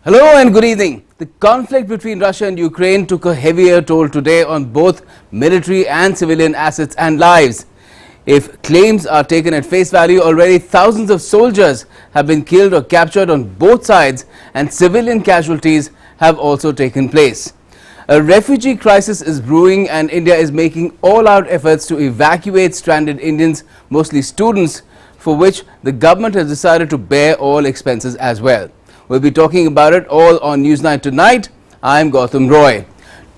Hello and good evening. The conflict between Russia and Ukraine took a heavier toll today on both military and civilian assets and lives. If claims are taken at face value, already thousands of soldiers have been killed or captured on both sides, and civilian casualties have also taken place. A refugee crisis is brewing, and India is making all-out efforts to evacuate stranded Indians, mostly students, for which the government has decided to bear all expenses as well. We'll be talking about it all on Newsnight tonight. I'm Gautam Roy.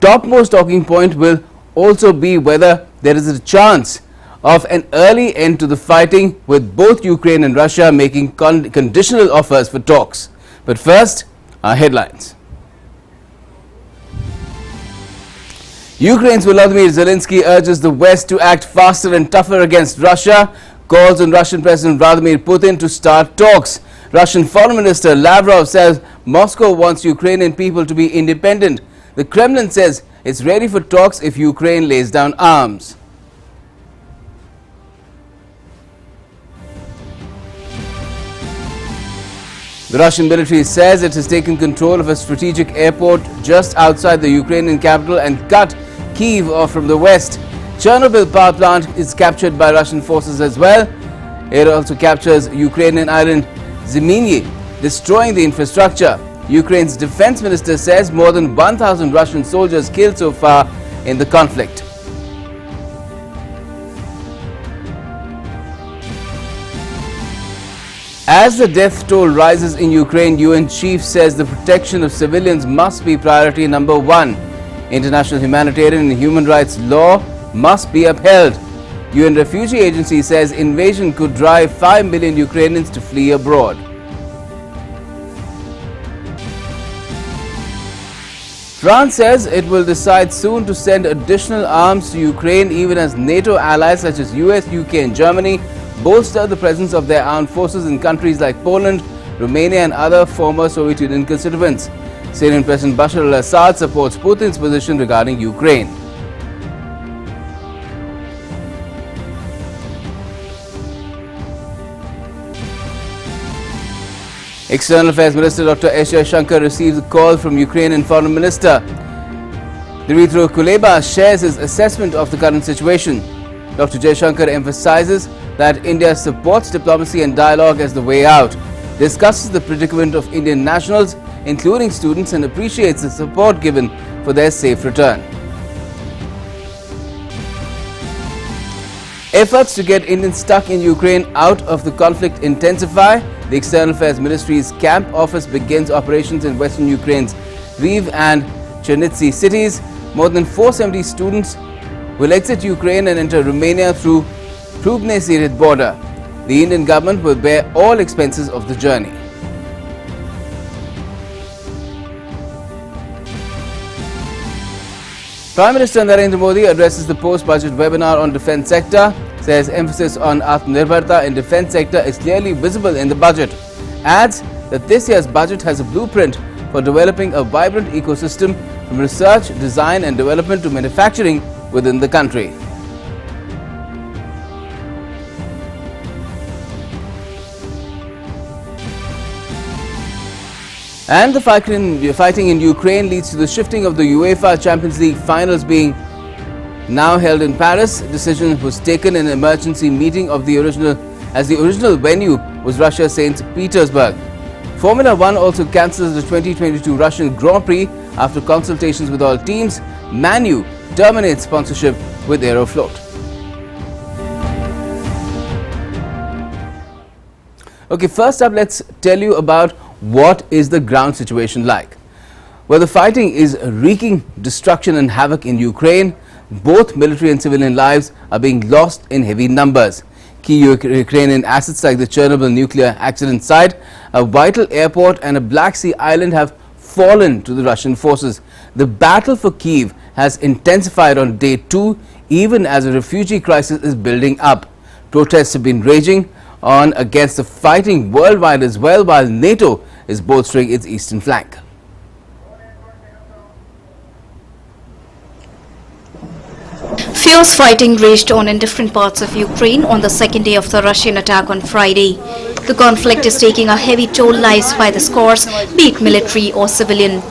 Topmost talking point will also be whether there is a chance of an early end to the fighting, with both Ukraine and Russia making conditional offers for talks. But first, our headlines. Ukraine's Volodymyr Zelensky urges the West to act faster and tougher against Russia, calls on Russian President Vladimir Putin to start talks. Russian Foreign Minister Lavrov says Moscow wants Ukrainian people to be independent. The Kremlin says it's ready for talks if Ukraine lays down arms. The Russian military says it has taken control of a strategic airport just outside the Ukrainian capital and cut Kyiv off from the west. Chernobyl power plant is captured by Russian forces as well. It also captures Ukrainian island Zminy, destroying the infrastructure. Ukraine's defense minister says more than 1,000 Russian soldiers killed so far in the conflict. As the death toll rises in Ukraine, UN chief says the protection of civilians must be priority number one. International humanitarian and human rights law must be upheld. UN Refugee Agency says invasion could drive 5 million Ukrainians to flee abroad. France says it will decide soon to send additional arms to Ukraine, even as NATO allies such as US, UK and Germany bolster the presence of their armed forces in countries like Poland, Romania and other former Soviet Union constituents. Syrian President Bashar al-Assad supports Putin's position regarding Ukraine. External Affairs Minister Dr. S. Jaishankar received a call from Ukrainian Foreign Minister Dmytro Kuleba shares his assessment of the current situation. Dr. Jaishankar emphasizes that India supports diplomacy and dialogue as the way out, discusses the predicament of Indian nationals, including students, and appreciates the support given for their safe return. Efforts to get Indians stuck in Ukraine out of the conflict intensify. The External Affairs Ministry's camp office begins operations in western Ukraine's Lviv and Chernivtsi cities. More than 470 students will exit Ukraine and enter Romania through Prudne-Siret border. The Indian government will bear all expenses of the journey. Prime Minister Narendra Modi addresses the post-budget webinar on defence sector, says emphasis on Aatmnirbharta in defence sector is clearly visible in the budget. Adds that this year's budget has a blueprint for developing a vibrant ecosystem from research, design and development to manufacturing within the country. And the fighting in Ukraine leads to the shifting of the UEFA Champions League finals being now held in Paris. Decision was taken in an emergency meeting of the original venue was Russia's St. Petersburg. Formula 1 also cancels the 2022 Russian Grand Prix after consultations with all teams. Man U terminates sponsorship with Aeroflot. Okay, first up, let's tell you about what is the ground situation like. Well, the fighting is wreaking destruction and havoc in Ukraine. Both military and civilian lives are being lost in heavy numbers. Key Ukrainian assets like the Chernobyl nuclear accident site, a vital airport and a Black Sea island have fallen to the Russian forces. The battle for Kyiv has intensified on day 2, even as a refugee crisis is building up. Protests have been raging on against the fighting worldwide as well, while NATO is bolstering its eastern flank. Fierce fighting raged on in different parts of Ukraine on the second day of the Russian attack on Friday. The conflict is taking a heavy toll lives by the scores, be it military or civilian.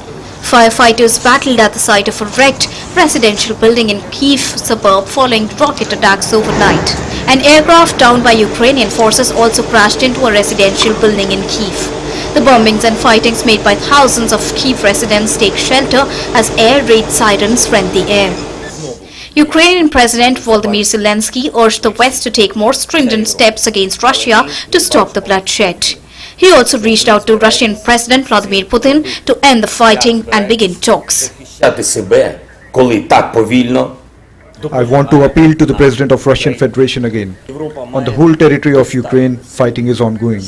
Firefighters battled at the site of a wrecked residential building in Kiev suburb following rocket attacks overnight. An aircraft downed by Ukrainian forces also crashed into a residential building in Kiev. The bombings and fightings made by thousands of Kiev residents take shelter as air raid sirens rend the air. Ukrainian President Volodymyr Zelensky urged the West to take more stringent steps against Russia to stop the bloodshed. He also reached out to Russian President Vladimir Putin to end the fighting and begin talks. I want to appeal to the President of Russian Federation again. On the whole territory of Ukraine, fighting is ongoing.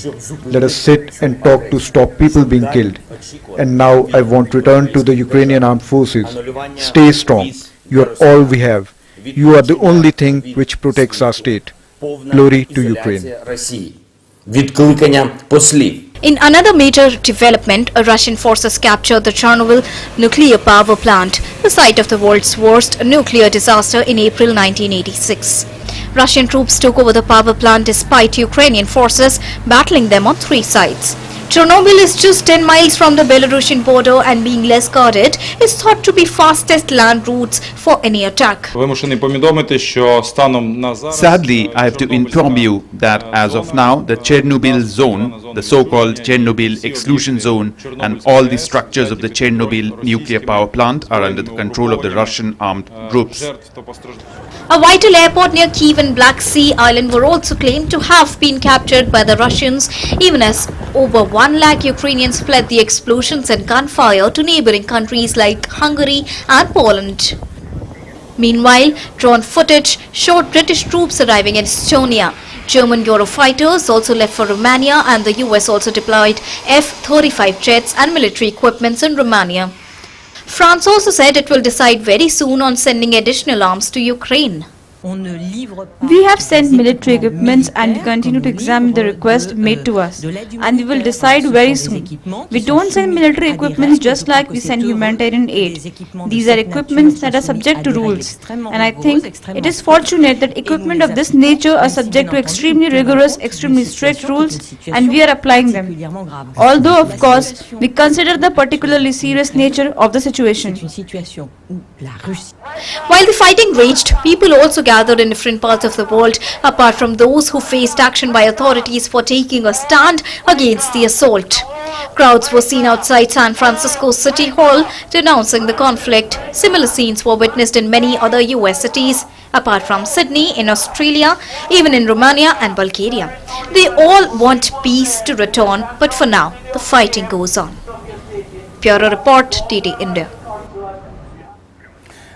Let us sit and talk to stop people being killed. And now I want to return to the Ukrainian armed forces. Stay strong. You are all we have. You are the only thing which protects our state. Glory to Ukraine. In another major development, Russian forces captured the Chernobyl nuclear power plant, the site of the world's worst nuclear disaster in April 1986. Russian troops took over the power plant despite Ukrainian forces battling them on 3 sides. Chernobyl is just 10 miles from the Belarusian border and being less guarded is thought to be fastest land routes for any attack. Sadly, I have to inform you that as of now, the Chernobyl zone, the so-called Chernobyl exclusion zone, and all the structures of the Chernobyl nuclear power plant are under the control of the Russian armed groups. A vital airport near Kiev and Black Sea Island were also claimed to have been captured by the Russians, even as over 1 lakh Ukrainians fled the explosions and gunfire to neighboring countries like Hungary and Poland. Meanwhile, drone footage showed British troops arriving in Estonia. German Eurofighters also left for Romania, and the US also deployed F-35 jets and military equipments in Romania. France also said it will decide very soon on sending additional arms to Ukraine. We have sent military equipments and we continue to examine the request made to us, and we will decide very soon. We don't send military equipments just like we send humanitarian aid. These are equipments that are subject to rules, and I think it is fortunate that equipment of this nature are subject to extremely rigorous, extremely strict rules, and we are applying them. Although, of course, we consider the particularly serious nature of the situation. While the fighting raged, people also gathered in different parts of the world, apart from those who faced action by authorities for taking a stand against the assault. Crowds were seen outside San Francisco City Hall denouncing the conflict. Similar scenes were witnessed in many other US cities, apart from Sydney in Australia, even in Romania and Bulgaria. They all want peace to return, but for now, the fighting goes on. Bureau Report, TT India.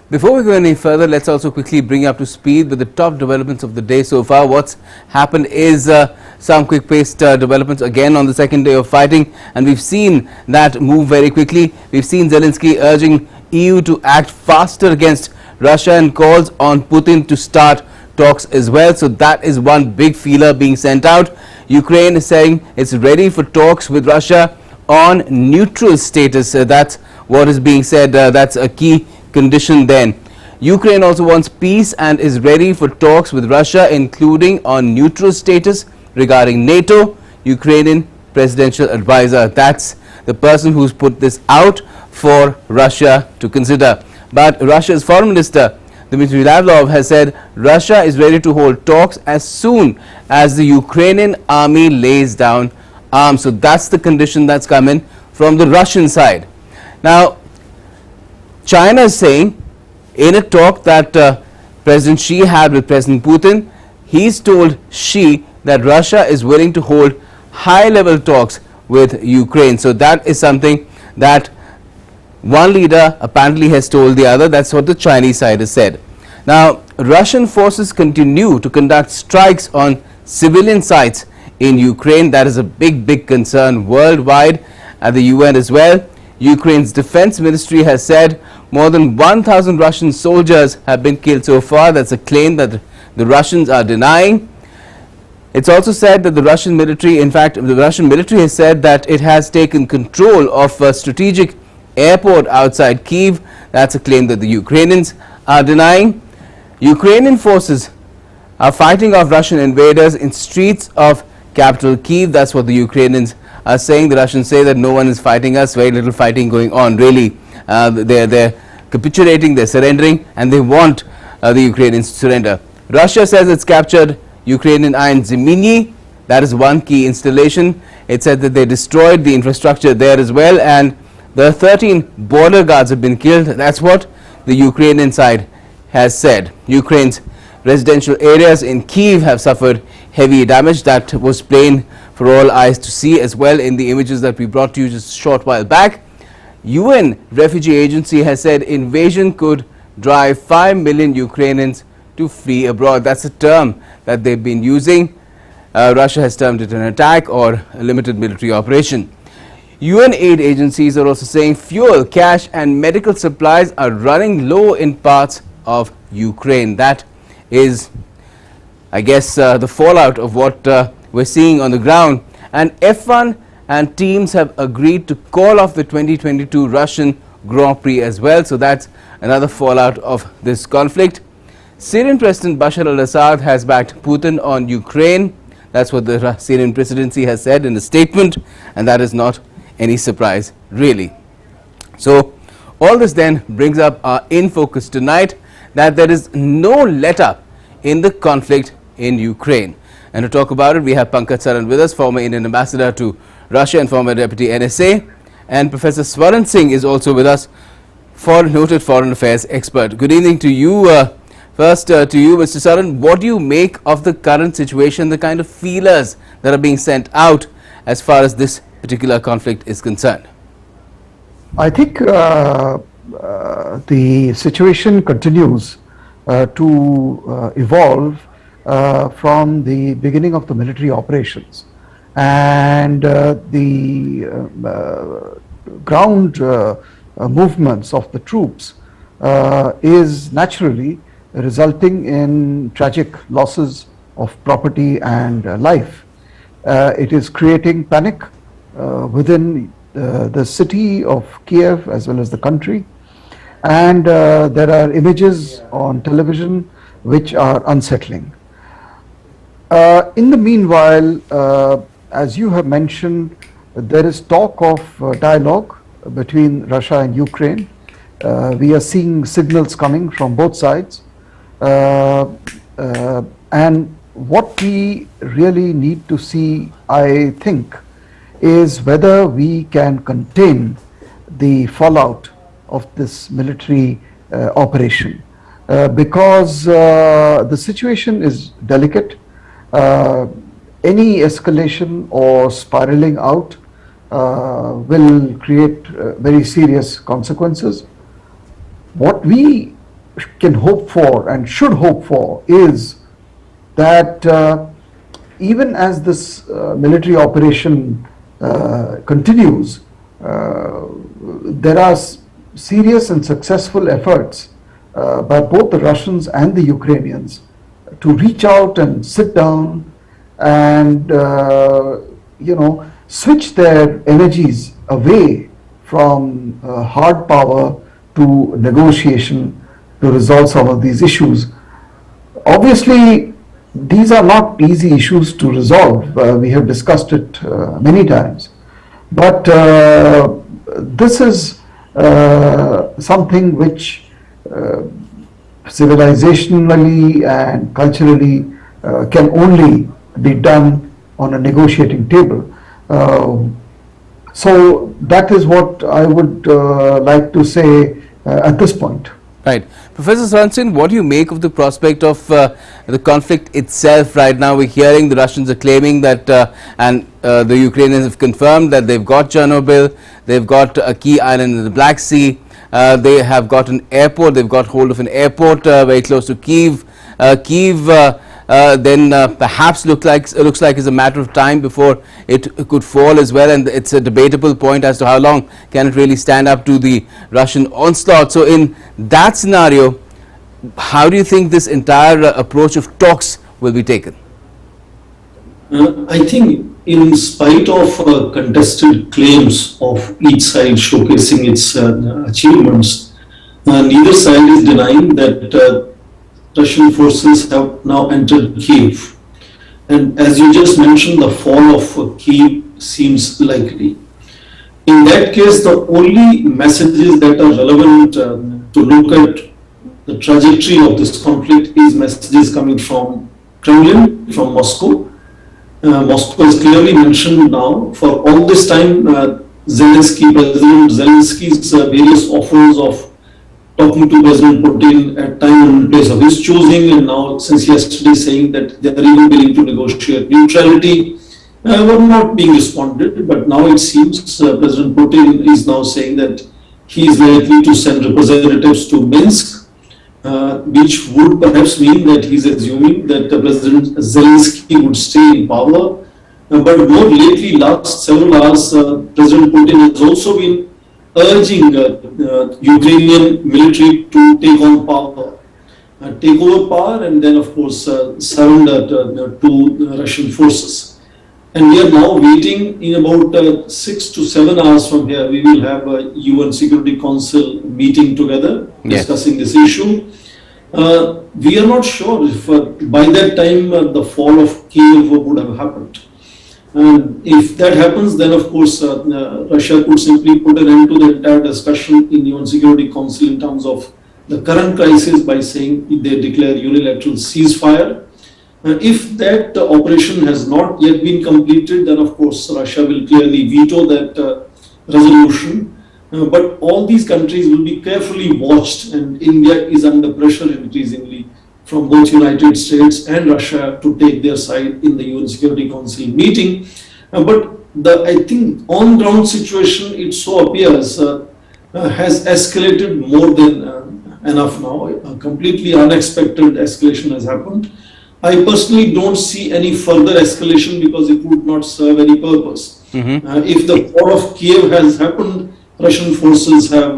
Before we go any further, let's also quickly bring you up to speed with the top developments of the day so far. What's happened is some quick-paced developments again on the second day of fighting, and we've seen that move very quickly. We've seen Zelensky urging EU to act faster against Russia and calls on Putin to start talks as well. So that is one big feeler being sent out. Ukraine is saying it's ready for talks with Russia on neutral status. That's what is being said. That's a key condition then. Ukraine also wants peace and is ready for talks with Russia, including on neutral status regarding NATO. Ukrainian presidential advisor, that's the person who's put this out for Russia to consider. But Russia's foreign minister Dmitry Lavrov has said Russia is ready to hold talks as soon as the Ukrainian army lays down arms. So that's the condition that's coming from the Russian side. Now, China is saying in a talk that President Xi had with President Putin, he's told Xi that Russia is willing to hold high-level talks with Ukraine. So that is something that one leader apparently has told the other. That's what the Chinese side has said. Now, Russian forces continue to conduct strikes on civilian sites in Ukraine. That is a big concern worldwide, at the UN as well. Ukraine's defense ministry has said more than 1,000 Russian soldiers have been killed so far. That's a claim that the Russians are denying. It's also said that the Russian military, in fact, the Russian military has said that it has taken control of a strategic airport outside Kyiv. That's a claim that the Ukrainians are denying. Ukrainian forces are fighting off Russian invaders in streets of capital Kyiv. That's what the Ukrainians are saying. The Russians say that no one is fighting us, very little fighting going on. Really, they're capitulating, they're surrendering, and they want the Ukrainians to surrender. Russia says it's captured Ukrainian iron Zeminy. That is one key installation. It said that they destroyed the infrastructure there as well, and the 13 border guards have been killed. That's what the Ukrainian side has said. Ukraine's residential areas in Kyiv have suffered heavy damage. That was plain for all eyes to see as well in the images that we brought to you just a short while back. UN Refugee Agency has said invasion could drive 5 million Ukrainians to flee abroad. That's a term that they've been using. Russia has termed it an attack or a limited military operation. UN aid agencies are also saying fuel, cash and medical supplies are running low in parts of Ukraine. That is, I guess, the fallout of what we're seeing on the ground. And F1 and teams have agreed to call off the 2022 Russian Grand Prix as well. So that's another fallout of this conflict. Syrian President Bashar al-Assad has backed Putin on Ukraine. That's what the Syrian presidency has said in a statement, and that is not any surprise, really. So all this then brings up our in focus tonight, that there is no let-up in the conflict in Ukraine. And to talk about it, we have Pankaj Saran with us, former Indian ambassador to Russia and former deputy NSA, and Professor Swaran Singh is also with us, noted foreign affairs expert. Good evening to you. First to you, Mr. Saran, what do you make of the current situation, the kind of feelers that are being sent out as far as this particular conflict is concerned? I think the situation continues to evolve from the beginning of the military operations, and the ground movements of the troops is naturally resulting in tragic losses of property and life. It is creating panic within the city of Kiev as well as the country, and there are images on television which are unsettling. In the meanwhile, as you have mentioned, there is talk of dialogue between Russia and Ukraine. We are seeing signals coming from both sides. And what we really need to see, I think, is whether we can contain the fallout of this military operation, because the situation is delicate. Any escalation or spiraling out will create very serious consequences. What we can hope for and should hope for is that even as this military operation continues, there are serious and successful efforts by both the Russians and the Ukrainians to reach out and sit down and switch their energies away from hard power to negotiation to resolve some of these issues. Obviously, these are not easy issues to resolve. We have discussed it many times. But this is something which civilizationally and culturally can only be done on a negotiating table. So that is what I would like to say at this point. Right. Professor Swaran, what do you make of the prospect of the conflict itself right now? We're hearing the Russians are claiming that, and the Ukrainians have confirmed that they've got Chernobyl, they've got a key island in the Black Sea, they have got an airport, they've got hold of an airport very close to Kyiv. Kyiv then perhaps looks like it's a matter of time before it could fall as well, and it's a debatable point as to how long can it really stand up to the Russian onslaught. So in that scenario, how do you think this entire approach of talks will be taken? I think in spite of contested claims of each side showcasing its achievements, neither side is denying that Russian forces have now entered Kyiv. And as you just mentioned, the fall of Kiev seems likely. In that case, the only messages that are relevant to look at the trajectory of this conflict is messages coming from Kremlin, from Moscow. Moscow has clearly mentioned now, for all this time, President Zelensky's various offers of talking to President Putin at time and place of his choosing, and now since yesterday saying that they are even willing to negotiate neutrality, were not being responded. But now it seems President Putin is now saying that he is likely to send representatives to Minsk, which would perhaps mean that he is assuming that President Zelensky would stay in power. But more lately, last several hours, President Putin has also been urging Ukrainian military to take on power, take over power, and then of course surrender to Russian forces. And we are now waiting. In about 6 to 7 hours from here, we will have a UN Security Council meeting together, discussing this issue. We are not sure if by that time the fall of Kiev would have happened. And if that happens, then of course Russia could simply put an end to the entire discussion in UN Security Council in terms of the current crisis by saying they declare unilateral ceasefire. If that operation has not yet been completed, then of course Russia will clearly veto that resolution. But all these countries will be carefully watched, and India is under pressure increasingly from both United States and Russia to take their side in the UN Security Council meeting. But I think on-ground situation, it so appears, has escalated more than enough now. A completely unexpected escalation has happened. I personally don't see any further escalation because it would not serve any purpose. If the fall of Kiev has happened, Russian forces have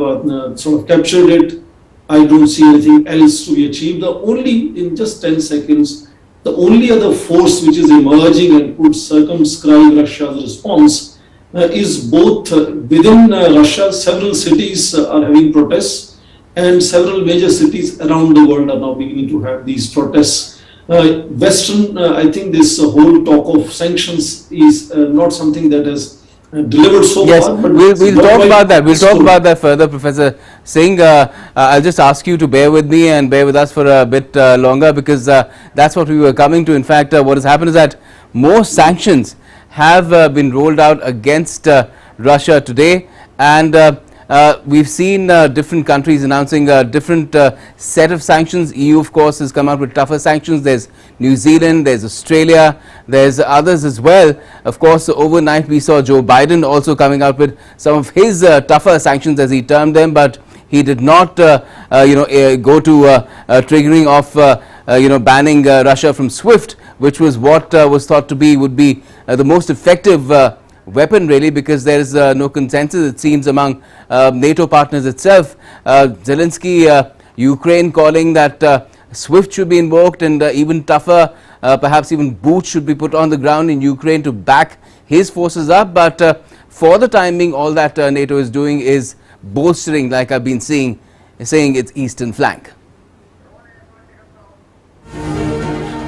sort of captured it. I don't see anything else to be achieved. The only, in just 10 seconds, the only other force which is emerging and could circumscribe Russia's response is both within Russia, several cities are having protests, and several major cities around the world are now beginning to have these protests. Western, I think this whole talk of sanctions is not something that has delivered so far. But we'll talk about that. We'll talk about that further, Professor Singh. I'll just ask you to bear with me and bear with us for a bit longer, because that's what we were coming to. In fact, what has happened is that more sanctions have been rolled out against Russia today, and we've seen different countries announcing a different set of sanctions. EU, of course, has come out with tougher sanctions. There's New Zealand, there's Australia, there's others as well. Of course, overnight we saw Joe Biden also coming out with some of his tougher sanctions, as he termed them, but he did not go to triggering of banning Russia from SWIFT, which was what was thought to be would be the most effective weapon, really, because there is no consensus, it seems, among NATO partners itself. Zelensky, Ukraine calling that SWIFT should be invoked, and even tougher, perhaps even boots should be put on the ground in Ukraine to back his forces up. But for the time being, all that NATO is doing is bolstering, like I've been saying, its eastern flank.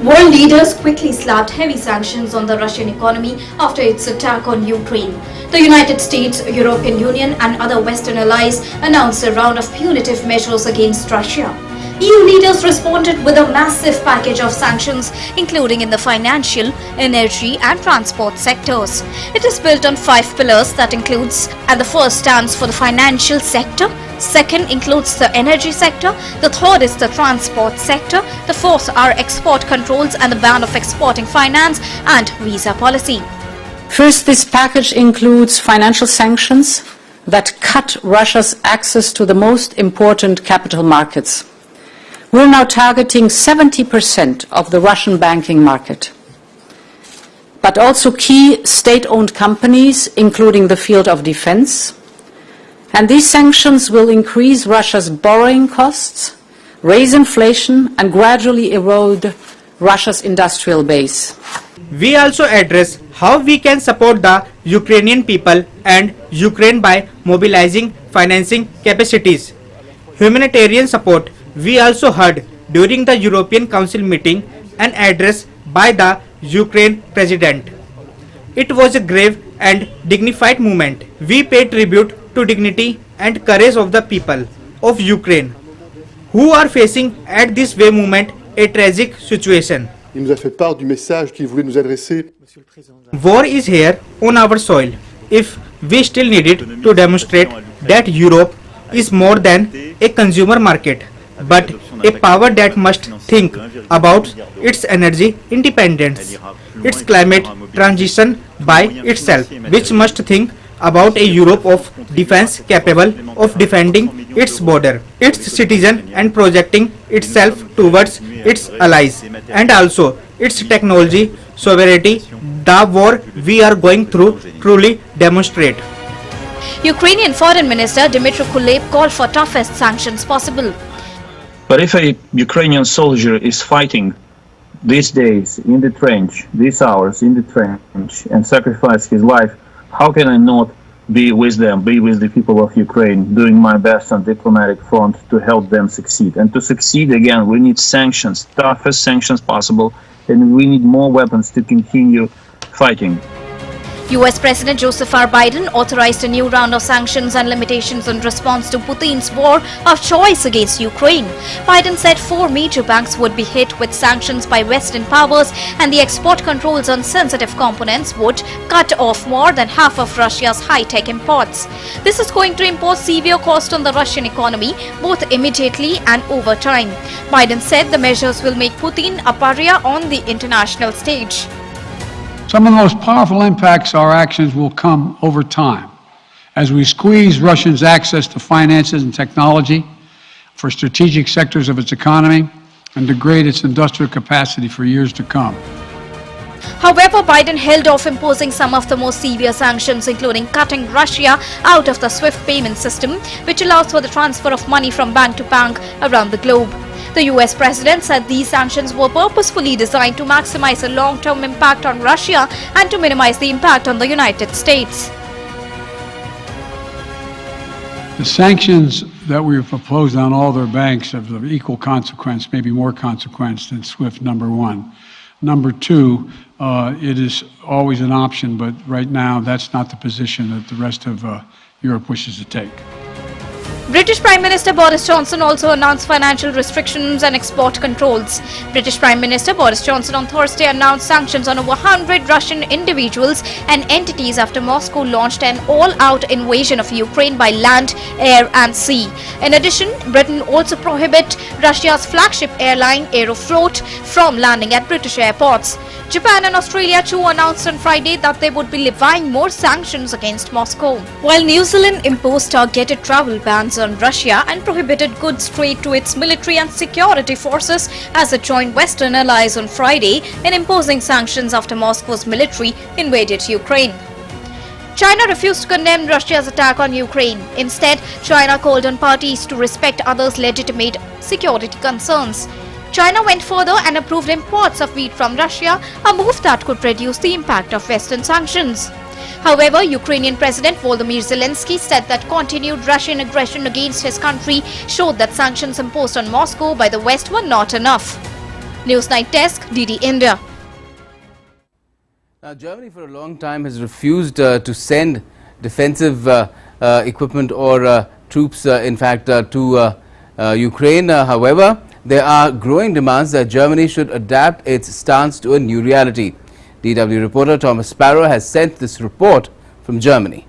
World leaders quickly slapped heavy sanctions on the Russian economy after its attack on Ukraine. The United States, European Union and other Western allies announced a round of punitive measures against Russia. EU leaders responded with a massive package of sanctions, including in the financial, energy and transport sectors. It is built on 5 pillars that includes, and the first stands for the financial sector, second includes the energy sector, the third is the transport sector, the fourth are export controls and the ban of exporting finance and visa policy. First, this package includes financial sanctions that cut Russia's access to the most important capital markets. We're now targeting 70% of the Russian banking market, but also key state-owned companies, including the field of defense. And these sanctions will increase Russia's borrowing costs, raise inflation, and gradually erode Russia's industrial base. We also address how we can support the Ukrainian people and Ukraine by mobilizing financing capacities. Humanitarian support. We also heard during the European Council meeting an address by the Ukraine president. It was a grave and dignified movement. We pay tribute to dignity and courage of the people of Ukraine who are facing at this way moment a tragic situation. Il nous a fait part du message qu'il voulait nous adresser. War is here on our soil. If we still needed to demonstrate that Europe is more than a consumer market, but a power that must think about its energy independence, its climate transition by itself, which must think about a Europe of defense capable of defending its border, its citizen and projecting itself towards its allies and also its technology sovereignty. The war we are going through truly demonstrate. Ukrainian Foreign Minister Dmytro Kuleba called for toughest sanctions possible. But if a Ukrainian soldier is fighting these days in the trench, these hours in the trench, and sacrifice his life, how can I not be with them, be with the people of Ukraine, doing my best on diplomatic front to help them succeed? And to succeed, again, we need sanctions, toughest sanctions possible, and we need more weapons to continue fighting. US President Joseph R. Biden authorized a new round of sanctions and limitations in response to Putin's war of choice against Ukraine. Biden said 4 major banks would be hit with sanctions by Western powers and the export controls on sensitive components would cut off more than half of Russia's high-tech imports. This is going to impose severe cost on the Russian economy, both immediately and over time. Biden said the measures will make Putin a pariah on the international stage. Some of the most powerful impacts our actions will come over time as we squeeze Russia's access to finances and technology for strategic sectors of its economy and degrade its industrial capacity for years to come. However, Biden held off imposing some of the most severe sanctions, including cutting Russia out of the SWIFT payment system, which allows for the transfer of money from bank to bank around the globe. The US president said these sanctions were purposefully designed to maximize the long-term impact on Russia and to minimize the impact on the United States. The sanctions that we have proposed on all their banks have of equal consequence, maybe more consequence than SWIFT, number one. Number two, it is always an option, but right now that's not the position that the rest of Europe wishes to take. British Prime Minister Boris Johnson also announced financial restrictions and export controls. British Prime Minister Boris Johnson on Thursday announced sanctions on over 100 Russian individuals and entities after Moscow launched an all-out invasion of Ukraine by land, air and sea. In addition, Britain also prohibits Russia's flagship airline Aeroflot from landing at British airports. Japan and Australia too announced on Friday that they would be levying more sanctions against Moscow. While New Zealand imposed targeted travel bans on Russia and prohibited goods trade to its military and security forces as it joined Western allies on Friday in imposing sanctions after Moscow's military invaded Ukraine. China refused to condemn Russia's attack on Ukraine. Instead, China called on parties to respect others' legitimate security concerns. China went further and approved imports of wheat from Russia, a move that could reduce the impact of Western sanctions. However, Ukrainian President Volodymyr Zelensky said that continued Russian aggression against his country showed that sanctions imposed on Moscow by the West were not enough. Newsnight Desk, DD India. Now, Germany for a long time has refused to send defensive equipment or troops, to Ukraine. However, there are growing demands that Germany should adapt its stance to a new reality. DW reporter Thomas Sparrow has sent this report from Germany.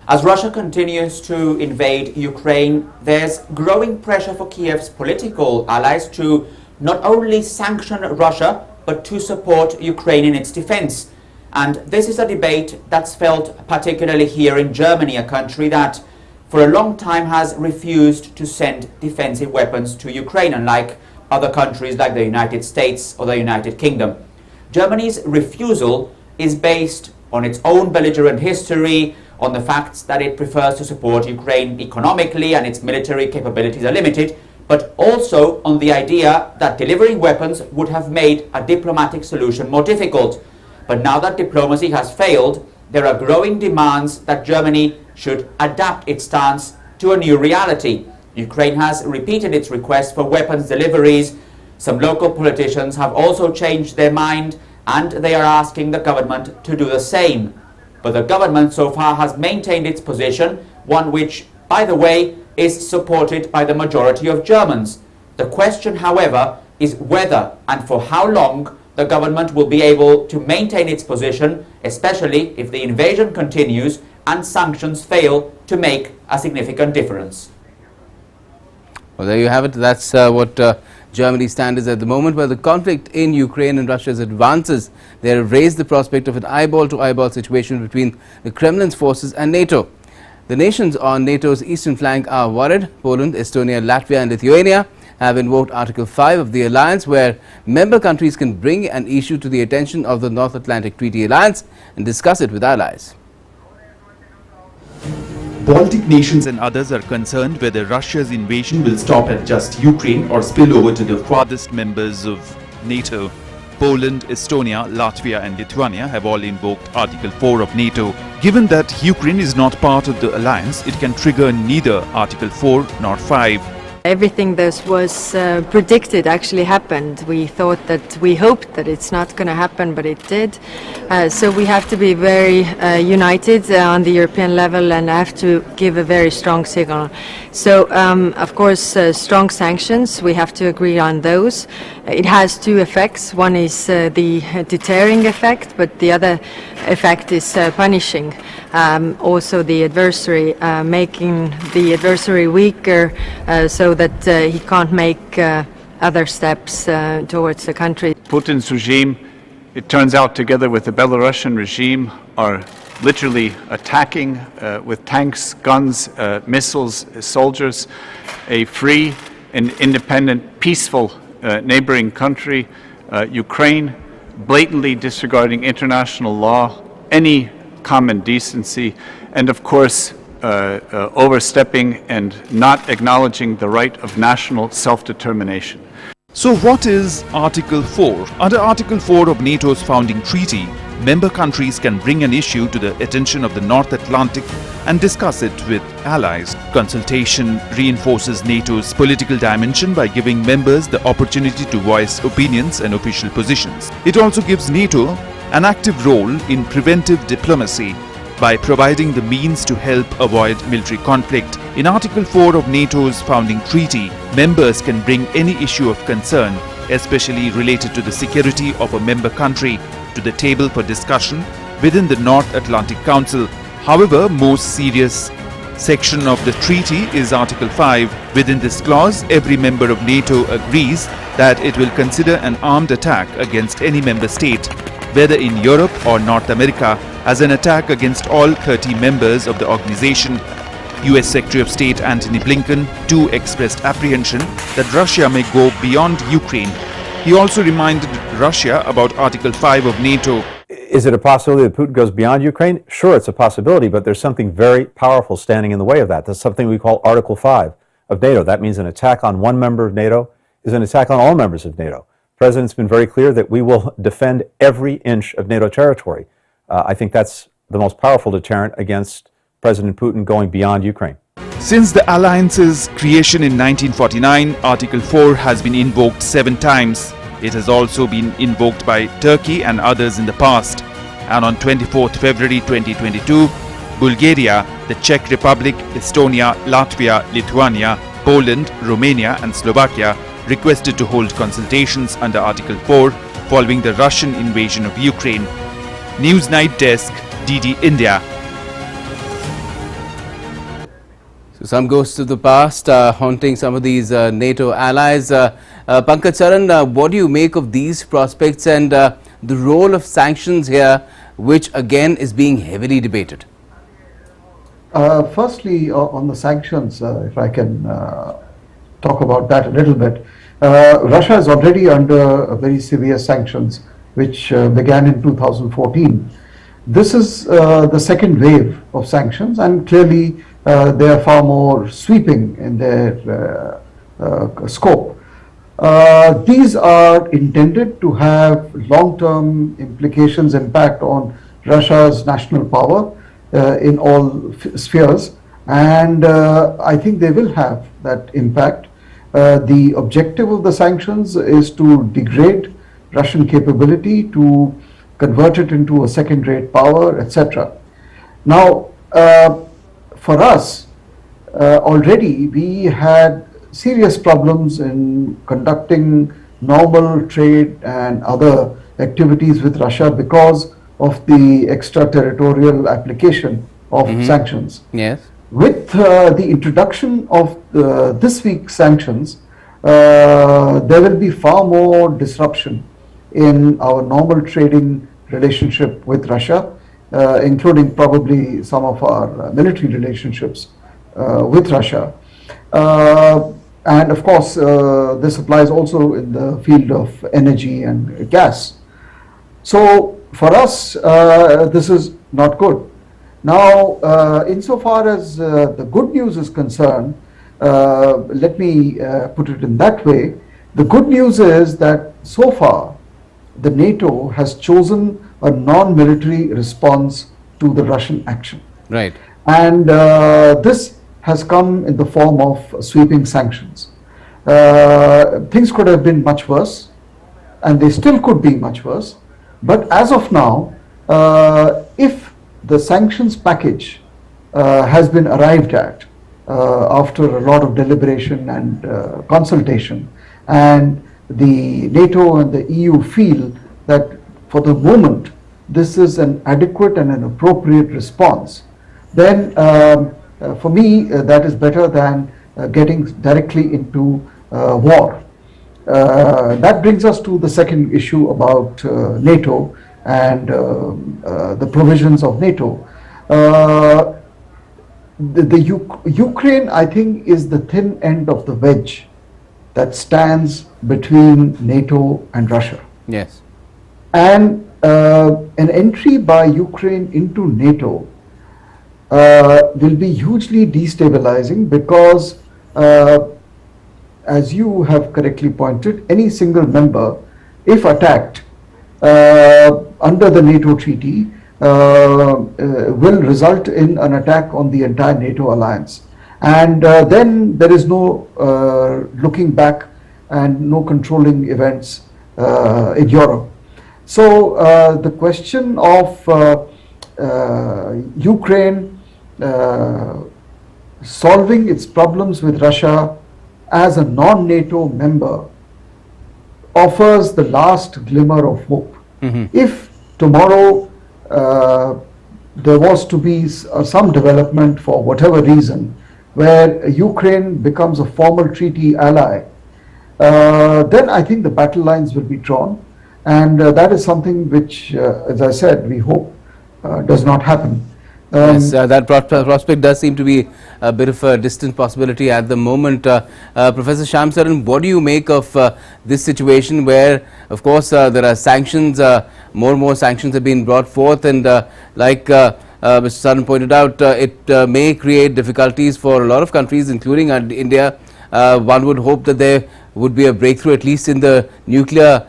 As Russia continues to invade Ukraine, there's growing pressure for Kiev's political allies to not only sanction Russia, but to support Ukraine in its defense. And this is a debate that's felt particularly here in Germany, a country that for a long time has refused to send defensive weapons to Ukraine, unlike other countries like the United States or the United Kingdom. Germany's refusal is based on its own belligerent history, on the facts that it prefers to support Ukraine economically and its military capabilities are limited, but also on the idea that delivering weapons would have made a diplomatic solution more difficult. But now that diplomacy has failed, there are growing demands that Germany should adapt its stance to a new reality. Ukraine has repeated its request for weapons deliveries Some local politicians have also changed their mind and they are asking the government to do the same. But the government so far has maintained its position, one which, by the way, is supported by the majority of Germans. The question, however, is whether and for how long the government will be able to maintain its position, especially if the invasion continues and sanctions fail to make a significant difference. Well, there you have it. That's what Germany's stand is at the moment. While the conflict in Ukraine and Russia's advances, they have raised the prospect of an eyeball-to-eyeball situation between the Kremlin's forces and NATO. The nations on NATO's eastern flank are worried. Poland, Estonia, Latvia and Lithuania have invoked Article 5 of the alliance, where member countries can bring an issue to the attention of the North Atlantic Treaty Alliance and discuss it with allies. Baltic nations and others are concerned whether Russia's invasion will stop at just Ukraine or spill over to the farthest members of NATO. Poland, Estonia, Latvia and Lithuania have all invoked Article 4 of NATO. Given that Ukraine is not part of the alliance, it can trigger neither Article 4 nor 5. Everything that was predicted actually happened. We hoped that it's not going to happen, but it did. So we have to be very united on the European level and have to give a very strong signal. So, of course, strong sanctions, we have to agree on those. It has two effects. One is the deterring effect, but the other effect is punishing. Also the adversary, making the adversary weaker so that he can't make other steps towards the country. Putin's regime, it turns out, together with the Belarusian regime, are literally attacking with tanks, guns, missiles, soldiers, a free and independent, peaceful neighboring country, Ukraine, blatantly disregarding international law, any common decency, and of course overstepping and not acknowledging the right of national self-determination. So what is Article 4? Under Article 4 of NATO's founding treaty, member countries can bring an issue to the attention of the North Atlantic and discuss it with allies. Consultation reinforces NATO's political dimension by giving members the opportunity to voice opinions and official positions. It also gives NATO an active role in preventive diplomacy by providing the means to help avoid military conflict. In Article 4 of NATO's founding treaty, members can bring any issue of concern, especially related to the security of a member country, to the table for discussion within the North Atlantic Council. However, most serious section of the treaty is Article 5. Within this clause, every member of NATO agrees that it will consider an armed attack against any member state, whether in Europe or North America, as an attack against all 30 members of the organization. US Secretary of State Antony Blinken too expressed apprehension that Russia may go beyond Ukraine. He also reminded Russia about Article 5 of NATO. Is it a possibility that Putin goes beyond Ukraine? Sure, it's a possibility, but there's something very powerful standing in the way of that. That's something we call Article 5 of NATO. That means an attack on one member of NATO is an attack on all members of NATO. The President's been very clear that we will defend every inch of NATO territory. I think that's the most powerful deterrent against President Putin going beyond Ukraine. Since the alliance's creation in 1949, Article 4 has been invoked 7 times. It has also been invoked by Turkey and others in the past. And on 24th February 2022, Bulgaria, the Czech Republic, Estonia, Latvia, Lithuania, Poland, Romania and Slovakia requested to hold consultations under Article 4 following the Russian invasion of Ukraine. Newsnight Desk, DD India. So some ghosts of the past haunting some of these NATO allies. Pankaj Saran, what do you make of these prospects and the role of sanctions here, which again is being heavily debated? Firstly, on the sanctions, if I can talk about that a little bit. Russia is already under very severe sanctions, which began in 2014. This is the second wave of sanctions, and clearly they are far more sweeping in their scope. These are intended to have long-term implications, impact on Russia's national power in all spheres, and I think they will have that impact. The objective of the sanctions is to degrade Russian capability, to convert it into a second-rate power, etc. Now, for us, already we had serious problems in conducting normal trade and other activities with Russia because of the extraterritorial application of sanctions. Yes. With the introduction of this week's sanctions, there will be far more disruption in our normal trading relationship with Russia, including probably some of our military relationships with Russia. And of course, this applies also in the field of energy and gas. So for us, this is not good. Now, insofar as the good news is concerned, let me put it in that way. The good news is that so far, the NATO has chosen a non-military response to the Russian action. Right. And this has come in the form of sweeping sanctions. Things could have been much worse, and they still could be much worse. But as of now, if the sanctions package has been arrived at after a lot of deliberation and consultation, and the NATO and the EU feel that for the moment this is an adequate and an appropriate response, then for me that is better than getting directly into war. That brings us to the second issue about NATO and the provisions of NATO. Ukraine, I think, is the thin end of the wedge that stands between NATO and Russia. Yes. And an entry by Ukraine into NATO will be hugely destabilizing because, as you have correctly pointed, any single member, if attacked under the NATO treaty, will result in an attack on the entire NATO alliance. And then there is no looking back and no controlling events in Europe. So the question of Ukraine solving its problems with Russia as a non-NATO member offers the last glimmer of hope. If tomorrow there was to be some development for whatever reason where Ukraine becomes a formal treaty ally, then I think the battle lines will be drawn, and that is something which, as I said, we hope does not happen. Yes, that prospect does seem to be a bit of a distant possibility at the moment. Professor Shamsaran, what do you make of this situation where, of course, there are sanctions, more and more sanctions have been brought forth, and like Mr. Saran pointed out, it may create difficulties for a lot of countries, including India. One would hope that there would be a breakthrough, at least in the nuclear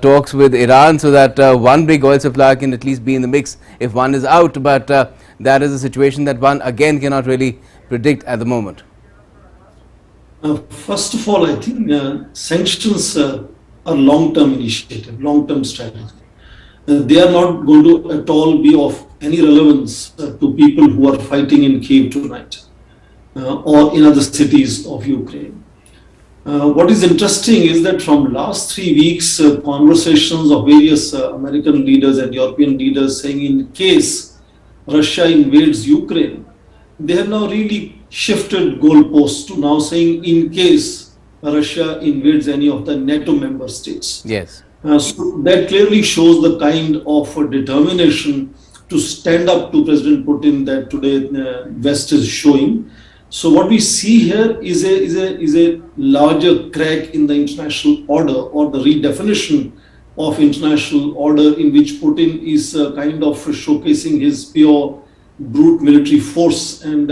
talks with Iran, so that one big oil supplier can at least be in the mix if one is out. But that is a situation that one again cannot really predict at the moment. First of all, I think sanctions are long-term initiative, long-term strategy. They are not going to at all be of any relevance to people who are fighting in Kyiv tonight or in other cities of Ukraine. What is interesting is that from last 3 weeks, conversations of various American leaders and European leaders saying in case Russia invades Ukraine, they have now really shifted goalposts to now saying in case Russia invades any of the NATO member states. Yes. So that clearly shows the kind of determination to stand up to President Putin that today West is showing. So what we see here is a larger crack in the international order, or the redefinition of international order, in which Putin is kind of showcasing his pure brute military force and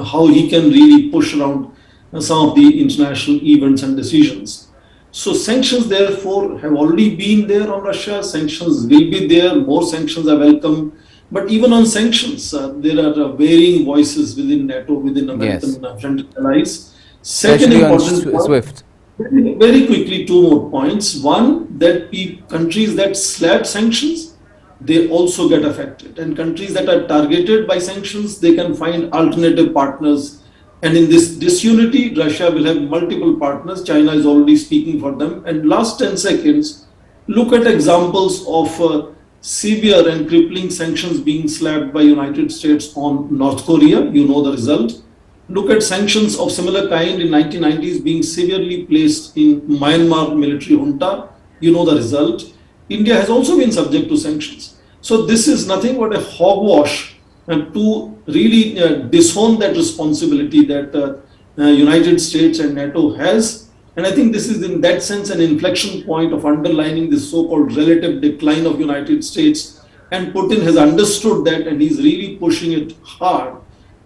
how he can really push around some of the international events and decisions. So sanctions therefore have already been there on Russia. Sanctions will be there. More sanctions are welcome. But even on sanctions, there are varying voices within NATO, within American friendly allies. Second especially on important point, SWIFT. very quickly, two more points. One, that countries that slap sanctions, they also get affected. And countries that are targeted by sanctions, they can find alternative partners. And in this disunity, Russia will have multiple partners. China is already speaking for them. And last 10 seconds, look at examples of severe and crippling sanctions being slapped by United States on North Korea. You know the result. Look at sanctions of similar kind in 1990s being severely placed in Myanmar military junta. You know the result. India has also been subject to sanctions. So this is nothing but a hogwash to really disown that responsibility that United States and NATO has. And I think this is in that sense an inflection point of underlining this so-called relative decline of United States. And Putin has understood that and he's really pushing it hard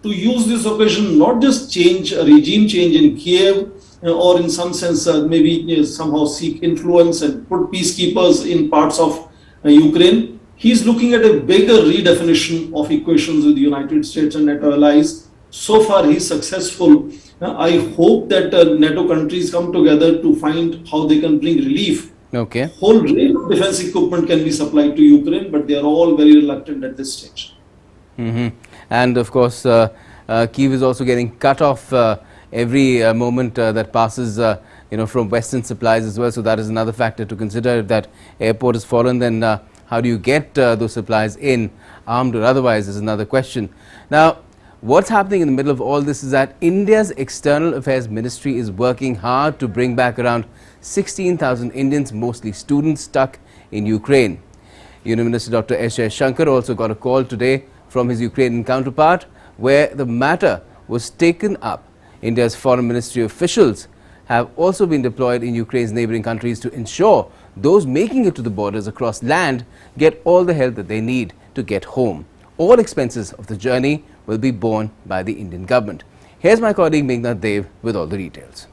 to use this occasion, not just change a regime change in Kiev or in some sense maybe somehow seek influence and put peacekeepers in parts of Ukraine. He's looking at a bigger redefinition of equations with the United States and NATO allies. So far he's successful. I hope that NATO countries come together to find how they can bring relief. Okay. Whole range of defense equipment can be supplied to Ukraine, but they are all very reluctant at this stage. And of course, Kyiv is also getting cut off every moment that passes, from Western supplies as well. So that is another factor to consider. If that airport is fallen, then how do you get those supplies in, armed or otherwise, is another question. Now, what's happening in the middle of all this is that India's External Affairs Ministry is working hard to bring back around 16,000 Indians, mostly students, stuck in Ukraine. Union Minister Dr. S. Shankar also got a call today from his Ukrainian counterpart, where the matter was taken up. India's foreign ministry officials have also been deployed in Ukraine's neighboring countries to ensure those making it to the borders across land get all the help that they need to get home. All expenses of the journey will be borne by the Indian government. Here's my colleague Meghna Dev with all the details.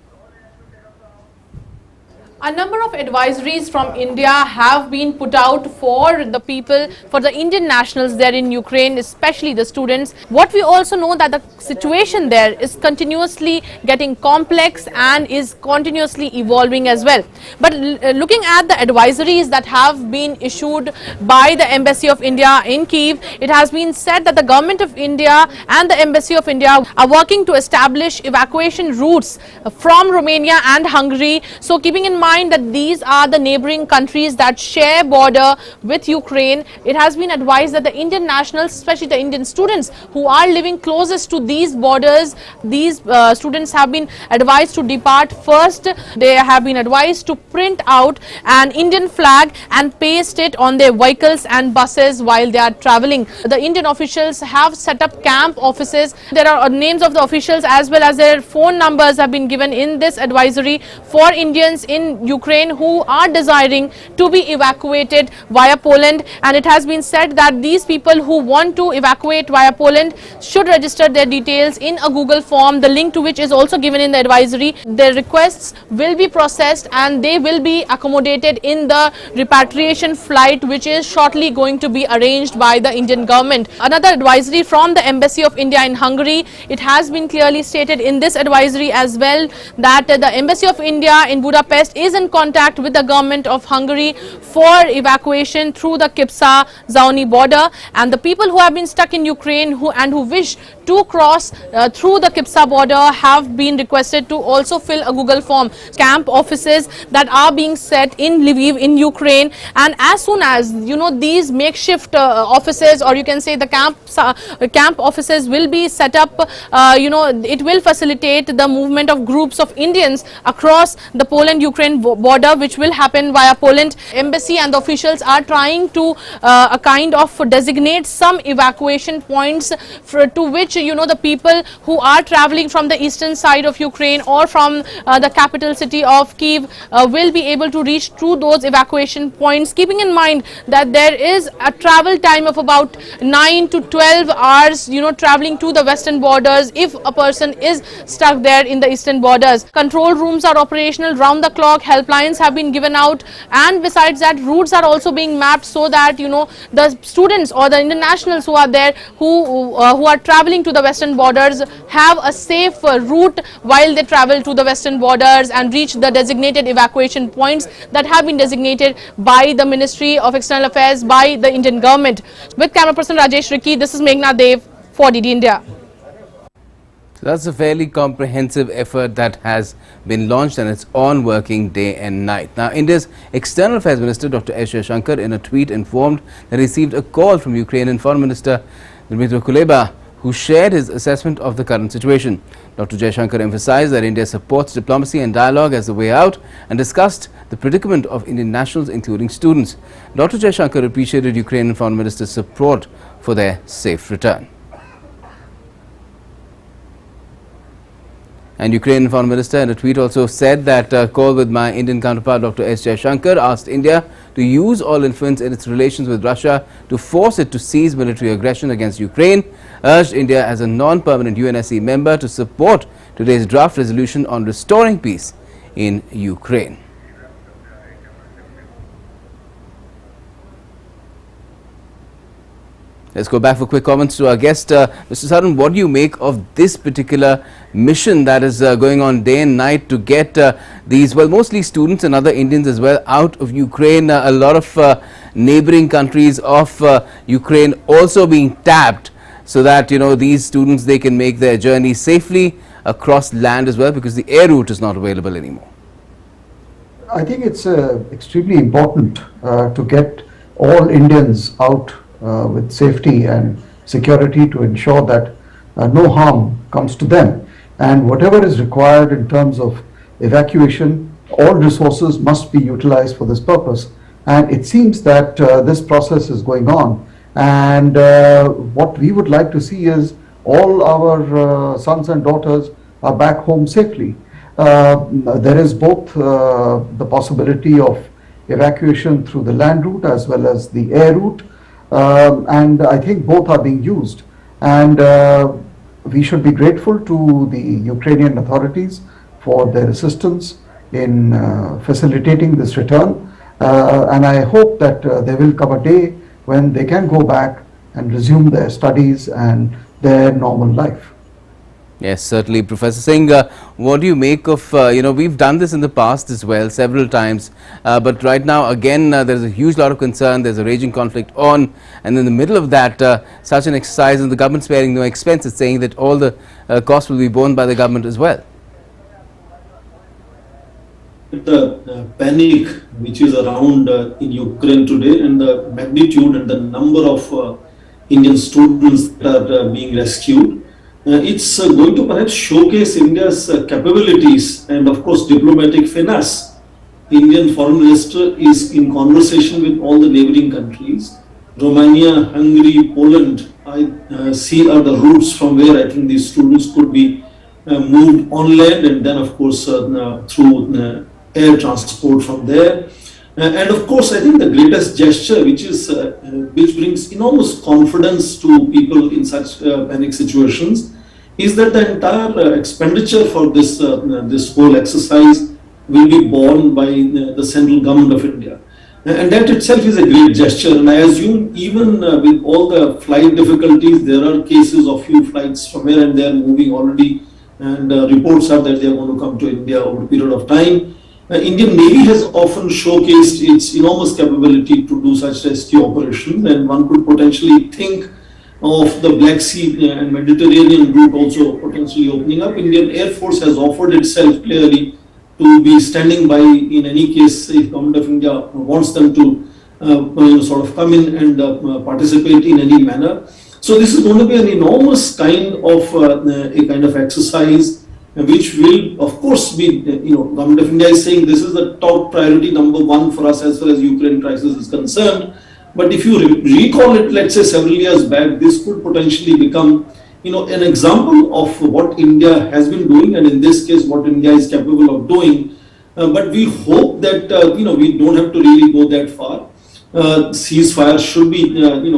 A number of advisories from India have been put out for the people, for the Indian nationals there in Ukraine, especially the students. What we also know that the situation there is continuously getting complex and is continuously evolving as well. But looking at the advisories that have been issued by the Embassy of India in Kyiv, it has been said that the government of India and the Embassy of India are working to establish evacuation routes from Romania and Hungary. So keeping in mind that these are the neighboring countries that share border with Ukraine, it has been advised that the Indian nationals, especially the Indian students who are living closest to these borders, these students have been advised to depart first. They have been advised to print out an Indian flag and paste it on their vehicles and buses while they are traveling. The Indian officials have set up camp offices. There are names of the officials as well as their phone numbers have been given in this advisory for Indians in Ukraine who are desiring to be evacuated via Poland, and it has been said that these people who want to evacuate via Poland should register their details in a Google form, the link to which is also given in the advisory. Their requests will be processed and they will be accommodated in the repatriation flight which is shortly going to be arranged by the Indian government. Another advisory from the Embassy of India in Hungary, it has been clearly stated in this advisory as well that the Embassy of India in Budapest is in contact with the government of Hungary for evacuation through the Kipsa-Zauni border, and the people who have been stuck in Ukraine who wish to cross through the Kipsa border have been requested to also fill a Google form. Camp offices that are being set in Lviv in Ukraine, and as soon as these makeshift offices, or you can say the camp offices will be set up, it will facilitate the movement of groups of Indians across the Poland-Ukraine border, which will happen via Poland. Embassy and the officials are trying to kind of designate some evacuation points to which the people who are traveling from the eastern side of Ukraine or from the capital city of Kyiv will be able to reach through those evacuation points, keeping in mind that there is a travel time of about 9 to 12 hours traveling to the western borders if a person is stuck there in the eastern borders. Control rooms are operational round the clock, helplines have been given out, and besides that, routes are also being mapped so that, you know, the students or the internationals who are there, who are traveling to the western borders, have a safe route while they travel to the western borders and reach the designated evacuation points that have been designated by the Ministry of External Affairs, by the Indian government. With camera person Rajesh Ricky, this is Meghna Dev for DD India. So that's a fairly comprehensive effort that has been launched, and it's on working day and night. Now, India's External Affairs Minister Dr. S. Jaishankar in a tweet informed that he received a call from Ukrainian Foreign Minister Dmytro Kuleba, who shared his assessment of the current situation. Dr. Jaishankar emphasized that India supports diplomacy and dialogue as the way out, and discussed the predicament of Indian nationals, including students. Dr. Jaishankar appreciated Ukrainian Foreign Minister's support for their safe return. And Ukrainian Foreign Minister in a tweet also said that a call with my Indian counterpart Dr. S. Jaishankar asked India to use all influence in its relations with Russia to force it to cease military aggression against Ukraine, urged India as a non-permanent UNSC member to support today's draft resolution on restoring peace in Ukraine. Let's go back for quick comments to our guest. Mr. Sarun, what do you make of this particular mission that is going on day and night to get these, well, mostly students and other Indians as well, out of Ukraine? A lot of neighboring countries of Ukraine also being tapped so that, you know, these students, they can make their journey safely across land as well, because the air route is not available anymore. I think it's extremely important to get all Indians out with safety and security, to ensure that no harm comes to them. And whatever is required in terms of evacuation, all resources must be utilized for this purpose. And it seems that this process is going on. And what we would like to see is all our sons and daughters are back home safely. There is both the possibility of evacuation through the land route as well as the air route. And I think both are being used, and we should be grateful to the Ukrainian authorities for their assistance in facilitating this return, and I hope that there will come a day when they can go back and resume their studies and their normal life. Yes, certainly. Professor Singh, what do you make of, you know, we've done this in the past as well several times, but right now again there's a huge lot of concern, there's a raging conflict on, and in the middle of that such an exercise, and the government sparing no expense, it's saying that all the costs will be borne by the government as well. The panic which is around in Ukraine today, and the magnitude and the number of Indian students that are being rescued, it's going to perhaps showcase India's capabilities and, of course, diplomatic finesse. The Indian Foreign Minister is in conversation with all the neighboring countries. Romania, Hungary, Poland, I see are the routes from where I think these students could be moved on land, and then, of course, through air transport from there. And of course, I think the greatest gesture, which brings enormous confidence to people in such panic situations, is that the entire expenditure for this whole exercise will be borne by the central government of India. And that itself is a great gesture. And I assume even with all the flight difficulties, there are cases of few flights from here and there moving already, and reports are that they are going to come to India over a period of time. Indian Navy has often showcased its enormous capability to do such rescue operations, and one could potentially think of the Black Sea and Mediterranean route also potentially opening up. Indian Air Force has offered itself clearly to be standing by in any case if Government of India wants them to sort of come in and participate in any manner. So this is going to be an enormous kind of exercise, which will, of course, be, Government of India is saying this is the top priority #1 for us as far as Ukraine crisis is concerned. But if you recall it, let's say several years back, this could potentially become, an example of what India has been doing, and in this case, what India is capable of doing. But we hope that, we don't have to really go that far. Ceasefire should be,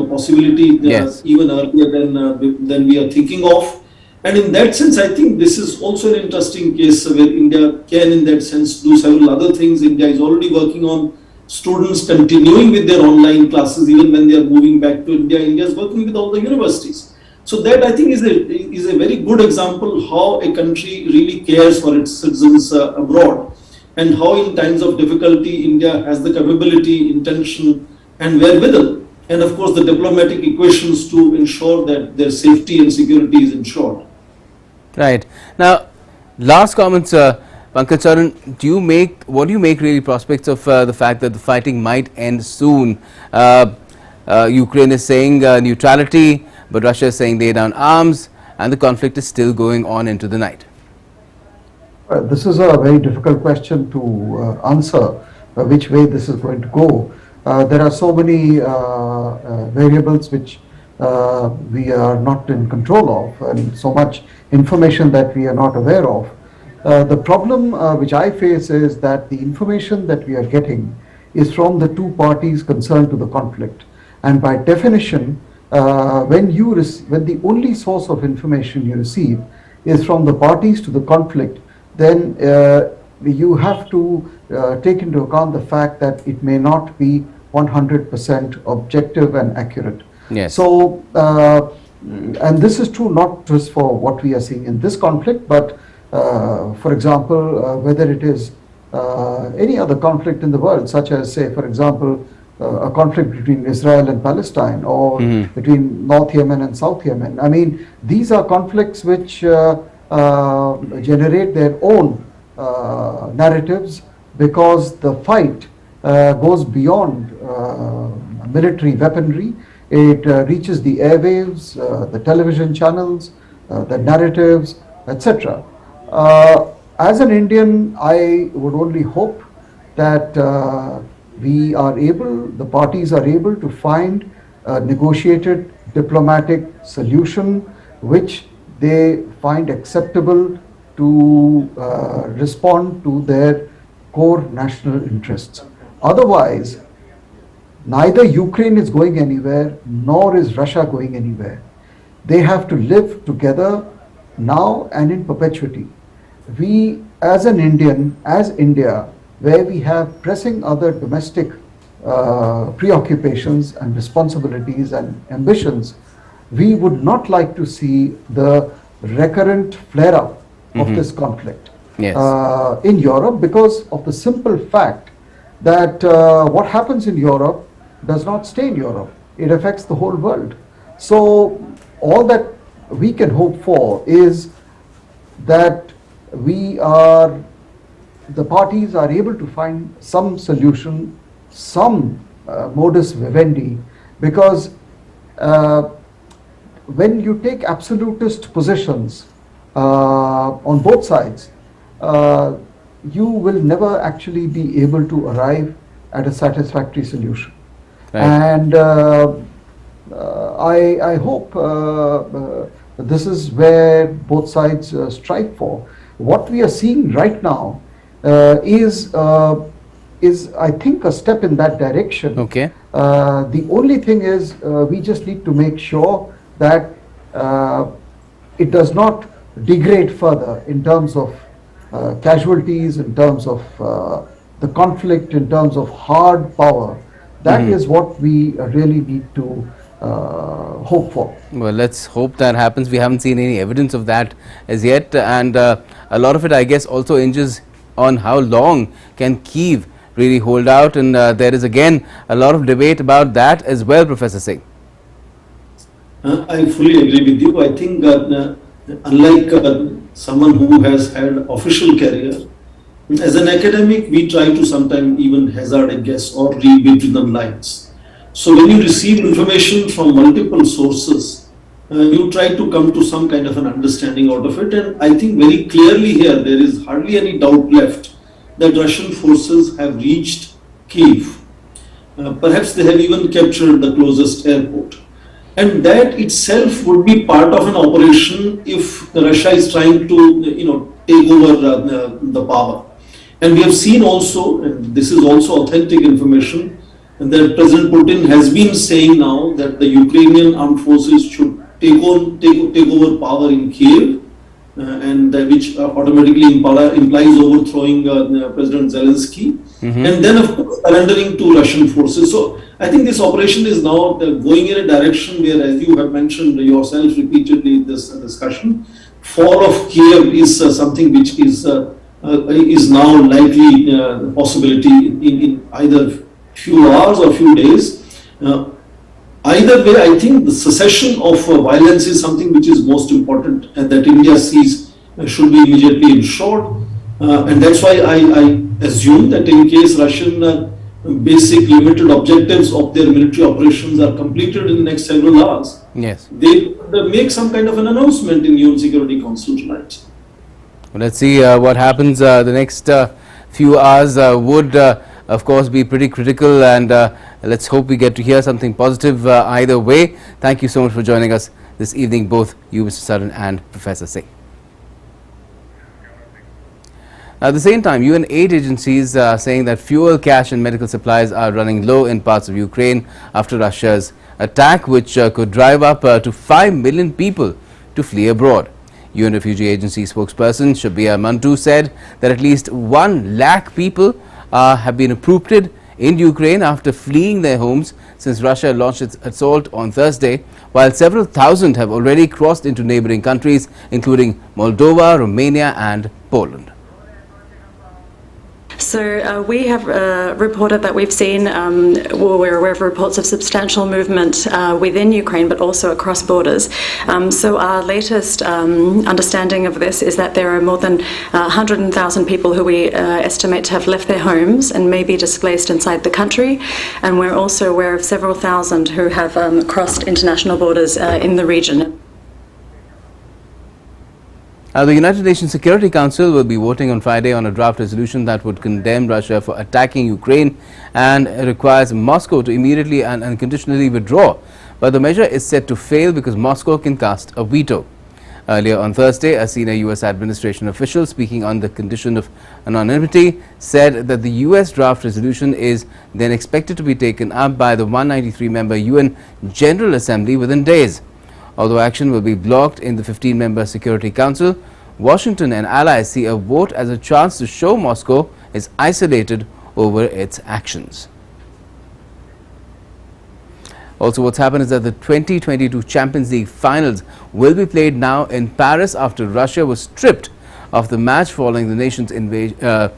possibility even earlier than we are thinking of. And in that sense, I think this is also an interesting case where India can, in that sense, do several other things. India is already working on students continuing with their online classes even when they are moving back to India. India is working with all the universities. So that, I think, is a very good example how a country really cares for its citizens abroad, and how in times of difficulty India has the capability, intention and wherewithal, and of course the diplomatic equations to ensure that their safety and security is ensured. Right. Now, last comments, Pankaj Charan, what do you make really prospects of the fact that the fighting might end soon? Ukraine is saying neutrality, but Russia is saying lay down arms, and the conflict is still going on into the night. This is a very difficult question to answer, which way this is going to go. There are so many variables which we are not in control of, and so much information that we are not aware of. The problem which I face is that the information that we are getting is from the two parties concerned to the conflict, and by definition, when the only source of information you receive is from the parties to the conflict, then you have to take into account the fact that it may not be 100% objective and accurate. Yes. So, and this is true not just for what we are seeing in this conflict, but for example, whether it is any other conflict in the world, such as, say, for example, a conflict between Israel and Palestine, or between North Yemen and South Yemen. I mean, these are conflicts which generate their own narratives, because the fight goes beyond military weaponry. It reaches the airwaves, the television channels, the narratives, etc. As an Indian, I would only hope that the parties are able to find a negotiated diplomatic solution which they find acceptable to respond to their core national interests. Otherwise, neither Ukraine is going anywhere, nor is Russia going anywhere. They have to live together now and in perpetuity. We, as an Indian, as India, where we have pressing other domestic preoccupations and responsibilities and ambitions, we would not like to see the recurrent flare-up of this conflict in Europe, because of the simple fact that what happens in Europe does not stay in Europe. It affects the whole world. So all that we can hope for is that the parties are able to find some solution, some modus vivendi, because when you take absolutist positions on both sides, you will never actually be able to arrive at a satisfactory solution. Right. And I hope this is where both sides strive for. What we are seeing right now is I think a step in that direction. Okay. The only thing is we just need to make sure that it does not degrade further in terms of casualties, in terms of the conflict, in terms of hard power. That is what we really need to hope for. Well, let's hope that happens. We haven't seen any evidence of that as yet, and a lot of it, I guess, also hinges on how long can Kyiv really hold out, and there is again a lot of debate about that as well, Professor Singh. I fully agree with you. I think unlike someone who has had official career, as an academic, we try to sometimes even hazard a guess or read between the lines. So when you receive information from multiple sources, you try to come to some kind of an understanding out of it. And I think very clearly here, there is hardly any doubt left that Russian forces have reached Kyiv. Perhaps they have even captured the closest airport. And that itself would be part of an operation if Russia is trying to, take over the power. And we have seen also, and this is also authentic information, that President Putin has been saying now that the Ukrainian armed forces should take over power in Kiev, and which automatically implies overthrowing President Zelensky, and then of course surrendering to Russian forces. So I think this operation is now going in a direction where, as you have mentioned yourself repeatedly in this discussion, fall of Kiev is something which is now likely possibility in either few hours or few days. Either way, I think the cessation of violence is something which is most important and that India sees should be immediately ensured. And that's why I assume that in case Russian basic limited objectives of their military operations are completed in the next several hours, yes, they make some kind of an announcement in UN Security Council tonight. Well, let's see what happens. The next few hours would of course be pretty critical, and let's hope we get to hear something positive either way. Thank you so much for joining us this evening, both you, Mr. Saran, and Professor Singh. At the same time, UN aid agencies are saying that fuel, cash and medical supplies are running low in parts of Ukraine after Russia's attack, which could drive up to 5 million people to flee abroad. UN Refugee Agency spokesperson Shabia Mantu said that at least 1 lakh people have been uprooted in Ukraine after fleeing their homes since Russia launched its assault on Thursday, while several thousand have already crossed into neighboring countries, including Moldova, Romania and Poland. So we have reported that we've seen, we're aware of reports of substantial movement within Ukraine, but also across borders. So our latest understanding of this is that there are more than 100,000 people who we estimate to have left their homes and may be displaced inside the country. And we're also aware of several thousand who have crossed international borders in the region. The United Nations Security Council will be voting on Friday on a draft resolution that would condemn Russia for attacking Ukraine and requires Moscow to immediately and unconditionally withdraw. But the measure is set to fail because Moscow can cast a veto. Earlier on Thursday, a senior US administration official speaking on the condition of anonymity said that the US draft resolution is then expected to be taken up by the 193-member UN General Assembly within days. Although action will be blocked in the 15-member Security Council, Washington and allies see a vote as a chance to show Moscow is isolated over its actions. Also, what's happened is that the 2022 Champions League finals will be played now in Paris after Russia was stripped of the match following the nation's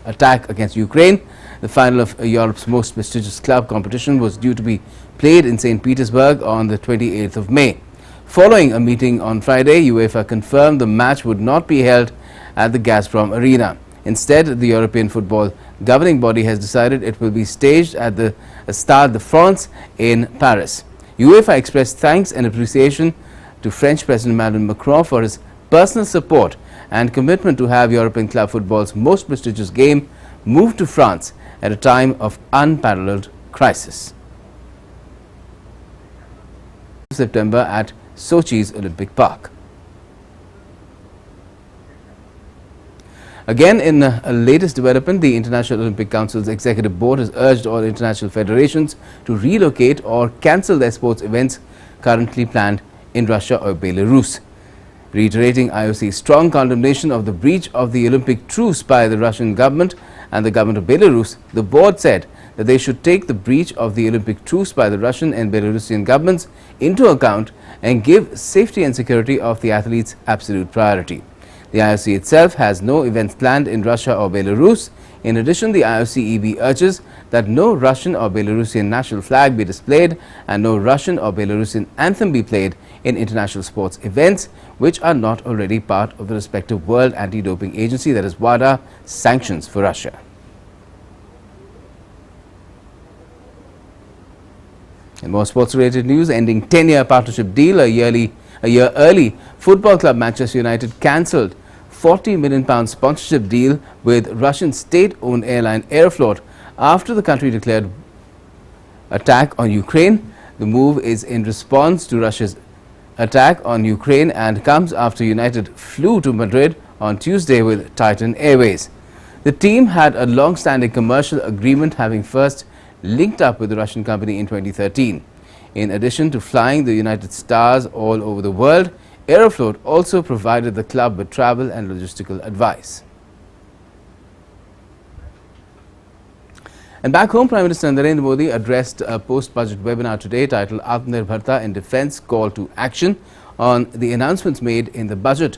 attack against Ukraine. The final of Europe's most prestigious club competition was due to be played in St. Petersburg on the 28th of May. Following a meeting on Friday, UEFA confirmed the match would not be held at the Gazprom Arena. Instead, the European football governing body has decided it will be staged at the Stade de France in Paris. UEFA expressed thanks and appreciation to French President Emmanuel Macron for his personal support and commitment to have European club football's most prestigious game move to France at a time of unparalleled crisis. September at Sochi's Olympic Park. Again, in a latest development, the International Olympic Council's Executive Board has urged all international federations to relocate or cancel their sports events currently planned in Russia or Belarus. Reiterating IOC's strong condemnation of the breach of the Olympic truce by the Russian government and the government of Belarus, the board said that they should take the breach of the Olympic truce by the Russian and Belarusian governments into account and give safety and security of the athletes absolute priority. The IOC itself has no events planned in Russia or Belarus. In addition, the IOC-EB urges that no Russian or Belarusian national flag be displayed and no Russian or Belarusian anthem be played in international sports events which are not already part of the respective World Anti-Doping Agency, that is WADA, sanctions for Russia. In more sports-related news, ending 10-year partnership deal, a year early, football club Manchester United cancelled £40 million sponsorship deal with Russian state-owned airline Aeroflot after the country declared attack on Ukraine. The move is in response to Russia's attack on Ukraine and comes after United flew to Madrid on Tuesday with Titan Airways. The team had a long-standing commercial agreement, having first linked up with the Russian company in 2013. In addition to flying the United Stars all over the world, Aeroflot also provided the club with travel and logistical advice. And back home, Prime Minister Narendra Modi addressed a post-budget webinar today titled Aatmnirbharta in Defence Call to Action on the announcements made in the budget.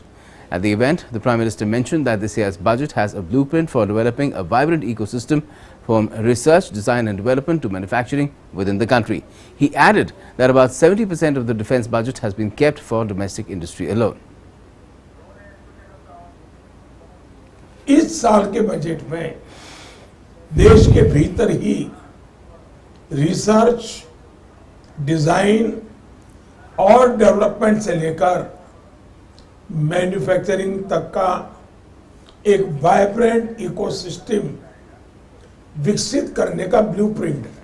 At the event, the Prime Minister mentioned that this year's budget has a blueprint for developing a vibrant ecosystem from research, design and development to manufacturing within the country. He added that about 70% of the defence budget has been kept for domestic industry alone. इस साल के budget में देश के भीतर ही research, design और development से लेकर मैन्युफैक्चरिंग तक का एक वाइब्रेंट इकोसिस्टम विकसित करने का ब्लूप्रिंट है।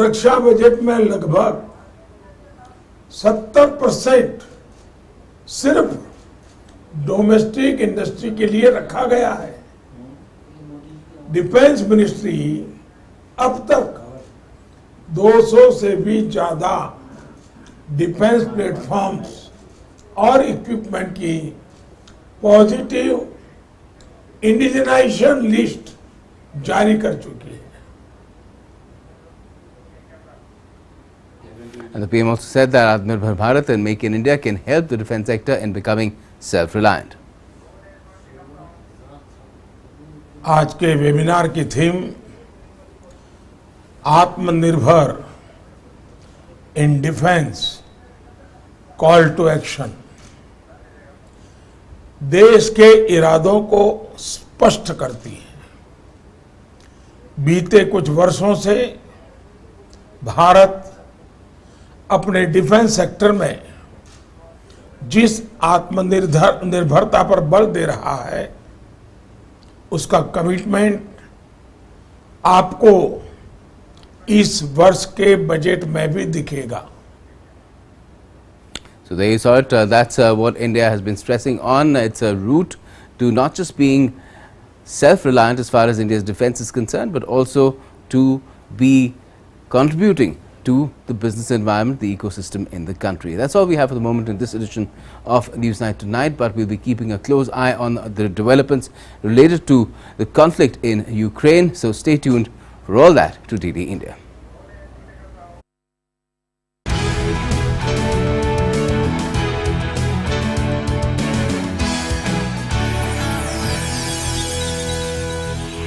रक्षा बजट में लगभग 70% सिर्फ डोमेस्टिक इंडस्ट्री के लिए रखा गया है। डिफेंस मिनिस्ट्री अब तक 200 से भी ज्यादा डिफेंस प्लेटफॉर्म्स और इक्विपमेंट की पॉजिटिव इंडिजनाइजेशन लिस्ट जारी कर चुकी है। And the PM also said that Aatmnirbharta and Make in India can help the defence sector in becoming self-reliant. आज के वेबिनार की थीम आत्मनिर्भर in defence call to action देश के इरादों को स्पष्ट करती है। बीते कुछ वर्षों से भारत अपने डिफेंस सेक्टर में जिस आत्मनिर्भरता पर बल दे रहा है उसका कमिटमेंट आपको इस वर्ष के बजट में भी दिखेगा। So there you saw it. That's what India has been stressing on. It's a route to not just being self-reliant as far as India's defence is concerned, but also to be contributing to the business environment, the ecosystem in the country. That's all we have for the moment in this edition of Newsnight Tonight, but we'll be keeping a close eye on the developments related to the conflict in Ukraine. So stay tuned for all that to DD India.